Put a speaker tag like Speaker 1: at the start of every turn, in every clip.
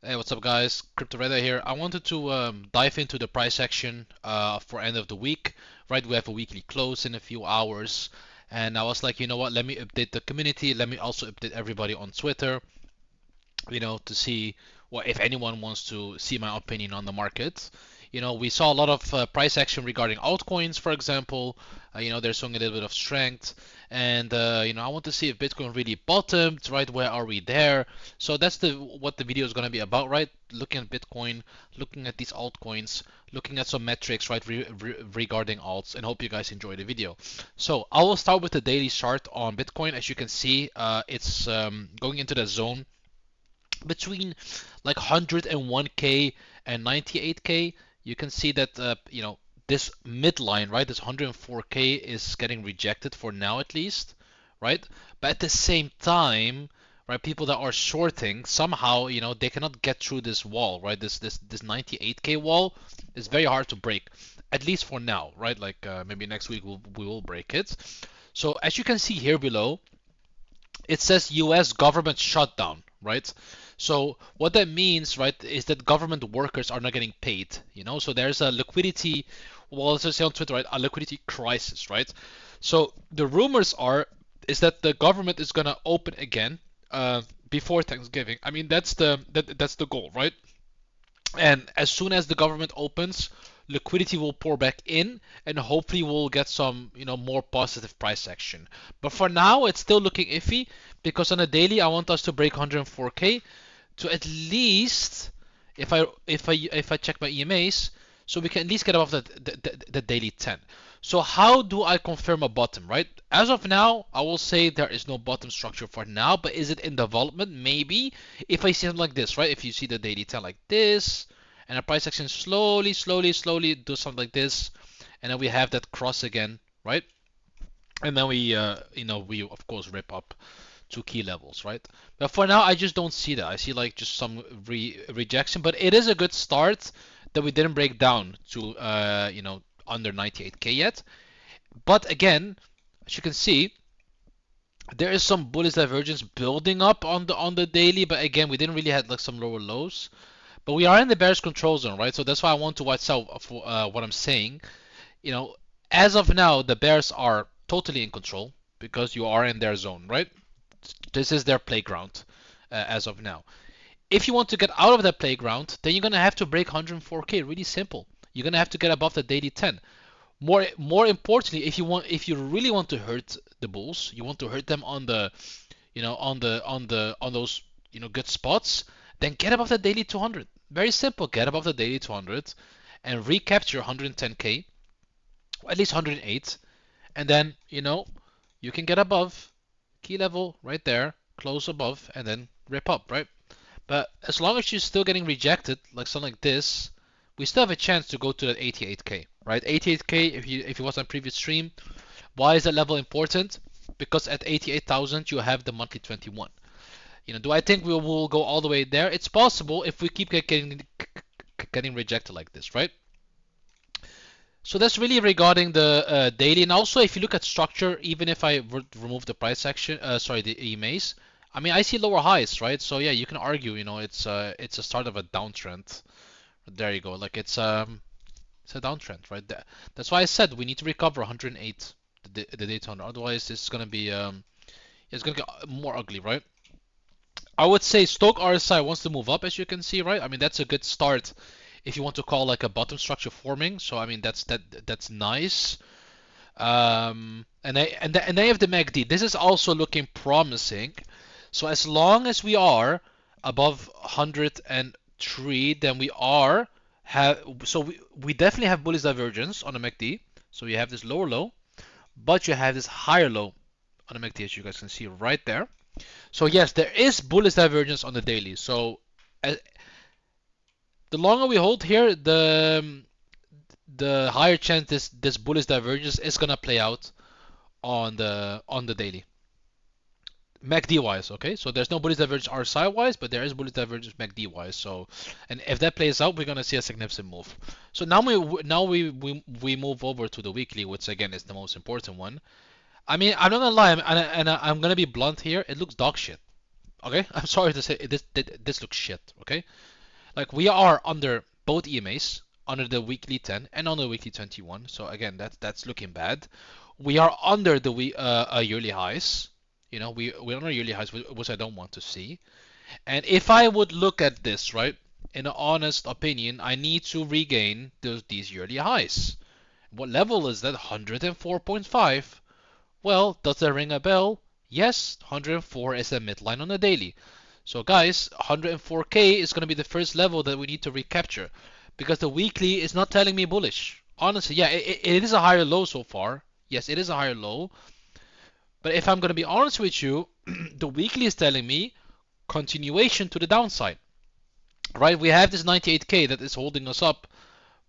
Speaker 1: Hey, what's up, guys? Crypto Radar here. I wanted to dive into the price action for end of the week. Right, we have a weekly close in a few hours, and I was like, you know what? Let me update the community. Let me also update everybody on Twitter. To see what if anyone wants to see my opinion on the market. We saw a lot of price action regarding altcoins, for example. They're showing a little bit of strength, and I want to see if Bitcoin really bottomed. Right, where are we there? So that's the what the video is going to be about, right? Looking at Bitcoin, looking at these altcoins, looking at some metrics, right, regarding alts, and hope you guys enjoy the video. So I will start with the daily chart on Bitcoin. As you can see, it's going into the zone between like 101k and 98k. You can see that this midline, right, this 104k is getting rejected for now at least, right? But at the same time, right, people that are shorting somehow, they cannot get through this wall, right? This 98k wall is very hard to break, at least for now, right? Like maybe next week we will break it. So as you can see here below, it says US government shutdown, right? So what that means, right, is that government workers are not getting paid, So there's a liquidity, well, let's just say on Twitter, right, a liquidity crisis, right? So the rumors is that the government is gonna open again before Thanksgiving. I mean, that's the goal, right? And as soon as the government opens, liquidity will pour back in, and hopefully we'll get some, more positive price action. But for now, it's still looking iffy because on a daily, I want us to break 104k to at least, if I check my EMAs, so we can at least get above the daily 10. So how do I confirm a bottom, right? As of now, I will say there is no bottom structure for now, but is it in development? Maybe. If I see something like this, right? If you see the daily 10 like this, and a price action slowly do something like this, and then we have that cross again, right? And then we of course rip up to key levels, right? But for now, I just don't see that. I see like just some rejection, but it is a good start that we didn't break down to under 98k yet. But again, as you can see, there is some bullish divergence building up on the daily, but again, we didn't really have like some lower lows. But we are in the bearish control zone, right? So that's why I want to watch out for what I'm saying. You know, as of now, the bears are totally in control because you are in their zone, right? This is their playground as of now. If you want to get out of that playground, then you're gonna have to break 104k. Really simple. You're gonna have to get above the daily 10. More importantly, if you really want to hurt the bulls, you want to hurt them on the on those good spots, then get above the daily 200. Very simple. Get above the daily 200 and recapture 110k, at least 108, and then you can get above key level right there, close above, and then rip up, right? But as long as you're still getting rejected, like something like this, we still have a chance to go to that 88k, right? 88k, if you watched my previous stream, why is that level important? Because at 88,000 you have the monthly 21. Do I think we will go all the way there? It's possible if we keep getting rejected like this, right? So that's really regarding the daily, and also if you look at structure, even if I remove the price action, sorry, the EMAs, I mean I see lower highs, right? So yeah, you can argue, it's a start of a downtrend. There you go, like it's a downtrend, right? That's why I said we need to recover 108 the Daytona, otherwise this is gonna be it's gonna get more ugly, right? I would say Stoke RSI wants to move up, as you can see, right? I mean that's a good start if you want to call like a bottom structure forming. So I mean that's nice. And they have the MACD. This is also looking promising. So as long as we are above 103, then we are we definitely have bullish divergence on the MACD. So you have this lower low, but you have this higher low on the MACD, as you guys can see right there. So yes, there is bullish divergence on the daily. So uh, the longer we hold here, the higher chance this bullish divergence is gonna play out on the daily. MACD wise, okay. So there's no bullish divergence RSI wise, but there is bullish divergence MACD wise. So, and if that plays out, we're gonna see a significant move. So now we move over to the weekly, which again is the most important one. I mean, I'm not gonna lie, I'm gonna be blunt here. It looks dog shit. Okay, I'm sorry to say this looks shit. Okay, Like we are under both EMAs, under the weekly 10 and on the weekly 21. So again, that's looking bad. We are under the yearly highs. You know, we're on our yearly highs, which I don't want to see. And if I would look at this, right, in an honest opinion, I need to regain these yearly highs. What level is that? 104.5. Well, does that ring a bell? Yes, 104 is a midline on the daily. So guys, 104k is going to be the first level that we need to recapture because the weekly is not telling me bullish. Honestly, yeah, it is a higher low so far. Yes, it is a higher low. But if I'm going to be honest with you, the weekly is telling me continuation to the downside. Right? We have this 98k that is holding us up,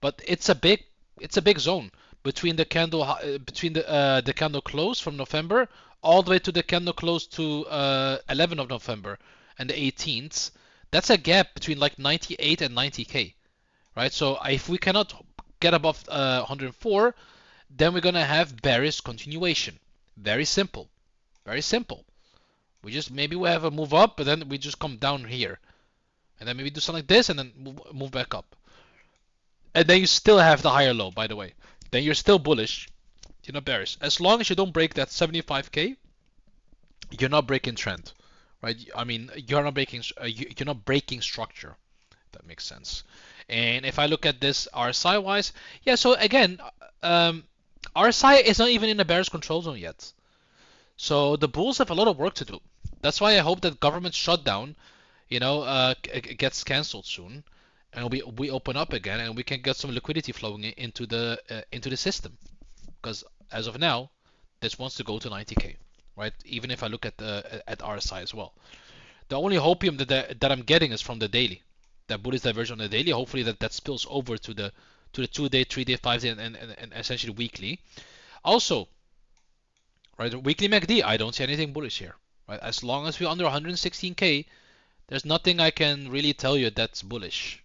Speaker 1: but it's a big zone between the candle close from November all the way to the candle close to 11th of November and the 18th. That's a gap between like 98 and 90k, right? So if we cannot get above 104, then we're gonna have bearish continuation. Very simple, very simple. Maybe we have a move up, but then we just come down here, and then maybe do something like this, and then move back up. And then you still have the higher low, by the way. Then you're still bullish. You're not bearish. As long as you don't break that 75k, you're not breaking trend, right? I mean, you're not breaking structure. If that makes sense. And if I look at this RSI wise, yeah. So again, RSI is not even in a bearish control zone yet. So the bulls have a lot of work to do. That's why I hope that government shutdown, gets cancelled soon, and we open up again, and we can get some liquidity flowing into the system. Because as of now, this wants to go to 90k, right? Even if I look at RSI as well. The only hopium that I'm getting is from the daily, that bullish diversion on the daily. Hopefully that spills over to the 2-day, 3-day, 5-day, and essentially weekly. Also, right, weekly MACD, I don't see anything bullish here. Right, as long as we're under 116k, there's nothing I can really tell you that's bullish,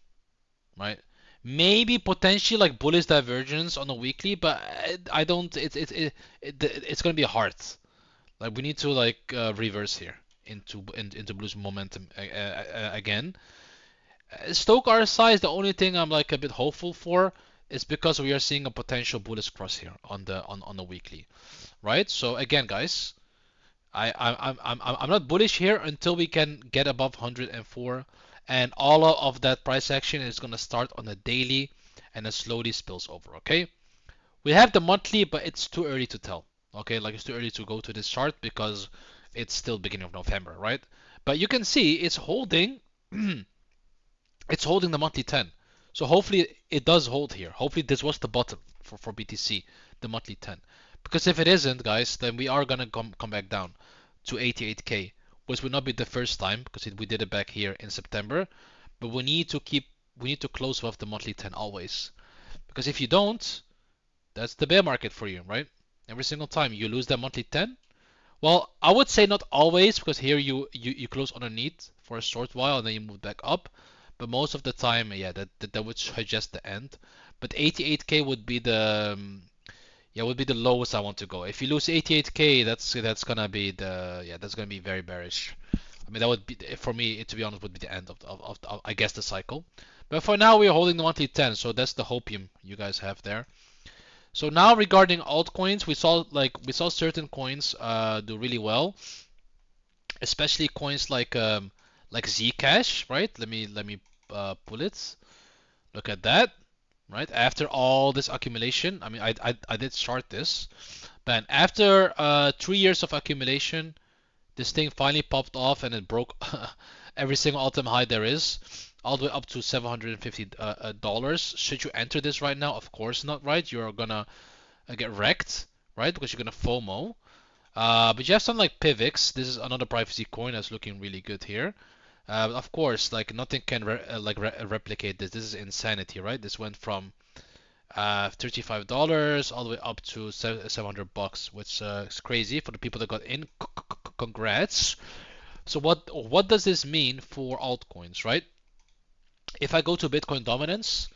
Speaker 1: right? Maybe potentially like bullish divergence on a weekly, but I don't. It's gonna be hard. Like we need to like reverse here into blues momentum again. Stoke RSI is the only thing I'm like a bit hopeful for. Is because we are seeing a potential bullish cross here on the weekly, right? So again, guys, I'm not bullish here until we can get above 104, and all of that price action is gonna start on the daily, and it slowly spills over. Okay, we have the monthly, but it's too early to tell. Okay, like it's too early to go to this chart because it's still beginning of November, right? But you can see it's holding, it's holding the monthly 10. So hopefully it does hold here. Hopefully this was the bottom for BTC, the monthly 10. Because if it isn't, guys, then we are gonna come back down to 88k, which will not be the first time because we did it back here in September. But we need to close above the monthly 10 always. Because if you don't, that's the bear market for you, right? Every single time you lose that monthly 10. Well, I would say not always, because here you close underneath for a short while and then you move back up. But most of the time, yeah, that would suggest the end. But 88k would be the lowest I want to go. If you lose 88k, that's gonna be that's gonna be very bearish. I mean, that would be, for me, to be honest, would be the end of I guess the cycle. But for now, we are holding the monthly 10, so that's the hopium you guys have there. So now regarding altcoins, we saw certain coins do really well, especially coins like Zcash, right? Let me pull it. Look at that, right? After all this accumulation, I mean, I did start this, but after 3 years of accumulation, this thing finally popped off and it broke every single all-time high there is, all the way up to $750. Should you enter this right now? Of course not, right? You're gonna get wrecked, right? Because you're gonna FOMO. But you have something like Pivx. This is another privacy coin that's looking really good here. Of course, like nothing can replicate this. This is insanity, right? This went from $35 all the way up to $700, which is crazy for the people that got in. Congrats. So what does this mean for altcoins, right? If I go to Bitcoin dominance,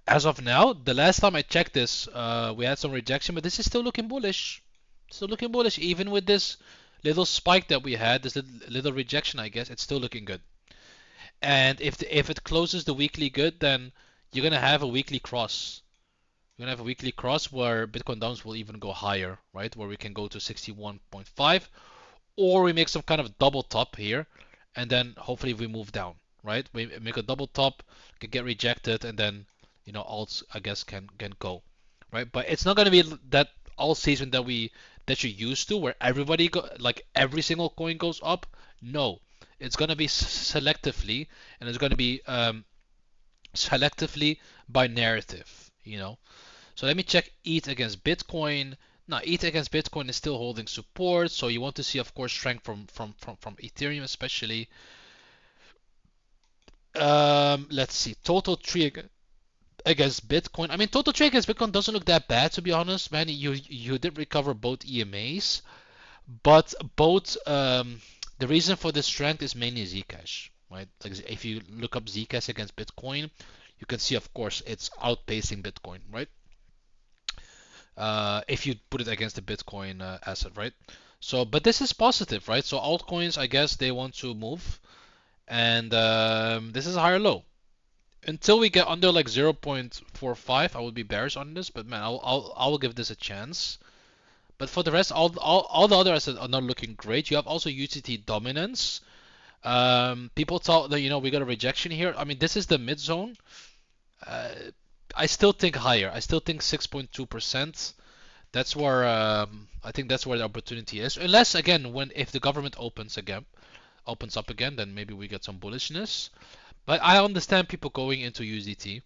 Speaker 1: as of now, the last time I checked this, we had some rejection, but this is still looking bullish. Still looking bullish, even with this little spike that we had, this little rejection, I guess, it's still looking good. And if it closes the weekly good, then you're gonna have a weekly cross. You're gonna have a weekly cross where Bitcoin downs will even go higher, right? Where we can go to 61.5, or we make some kind of double top here, and then hopefully we move down, right? We make a double top, can get rejected, and then alts I guess can go, right? But it's not gonna be that alt season that you're used to, where everybody go like every single coin goes up. No, it's gonna be selectively, and it's gonna be selectively by narrative. So let me check ETH against Bitcoin. Now, ETH against Bitcoin is still holding support, so you want to see, of course, strength from Ethereum, especially. Let's see, total tree against Bitcoin. I mean, total tree against Bitcoin doesn't look that bad, to be honest, man. You did recover both EMAs, but both the reason for the strength is mainly Zcash, right? Like if you look up Zcash against Bitcoin, you can see, of course, it's outpacing Bitcoin, right? If you put it against the Bitcoin asset, right? So, but this is positive, right? So altcoins, I guess they want to move, and this is a higher low. Until we get under like 0.45, I would be bearish on this, but man, I'll give this a chance. But for the rest, all the other assets are not looking great. You have also USDT dominance. People thought that we got a rejection here. I mean, this is the mid zone. Uh, I still think higher. I still think 6.2%. That's where I think that's where the opportunity is. Unless again, if the government opens up again, then maybe we get some bullishness. But I understand people going into USDT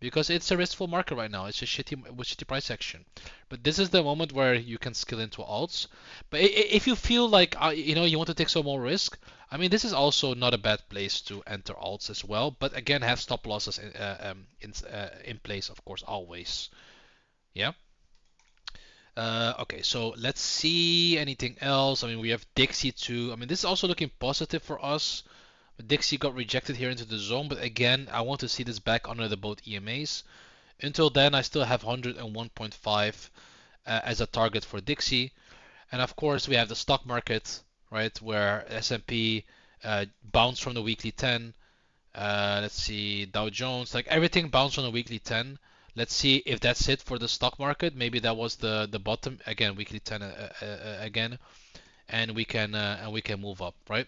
Speaker 1: because it's a riskful market right now. It's a shitty price action. But this is the moment where you can skill into alts. But if you feel like you want to take some more risk, I mean this is also not a bad place to enter alts as well. But again, have stop losses in place, of course, always. Yeah. Okay, so let's see anything else. I mean, we have Dixie too. I mean, this is also looking positive for us. Dixie got rejected here into the zone, but again, I want to see this back under the both EMAs. Until then, I still have 101.5 as a target for Dixie. And of course, we have the stock market, right, where S&P bounced from the weekly 10. Let's see, Dow Jones, like everything bounced on the weekly 10. Let's see if that's it for the stock market. Maybe that was the bottom again, weekly 10 again, and we can move up, right?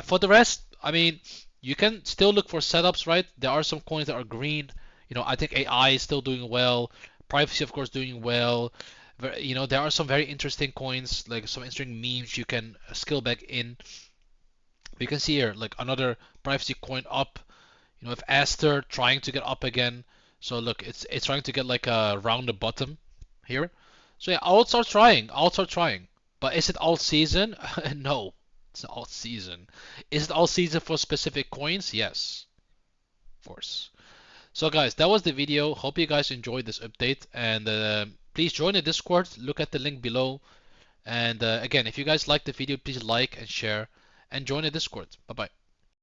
Speaker 1: For the rest, I mean, you can still look for setups, right? There are some coins that are green. I think AI is still doing well. Privacy, of course, doing well. There are some very interesting coins, like some interesting memes you can skill back in. You can see here, like another privacy coin up. If Aster trying to get up again. So look, it's trying to get like a round the bottom here. So yeah, alts are trying. Alts are trying. But is it all season? No, it's not all season. Is it all season for specific coins? Yes, of course. So guys, that was the video. Hope you guys enjoyed this update, and please join the Discord. Look at the link below. And again, if you guys like the video, please like and share, and join the Discord. Bye bye.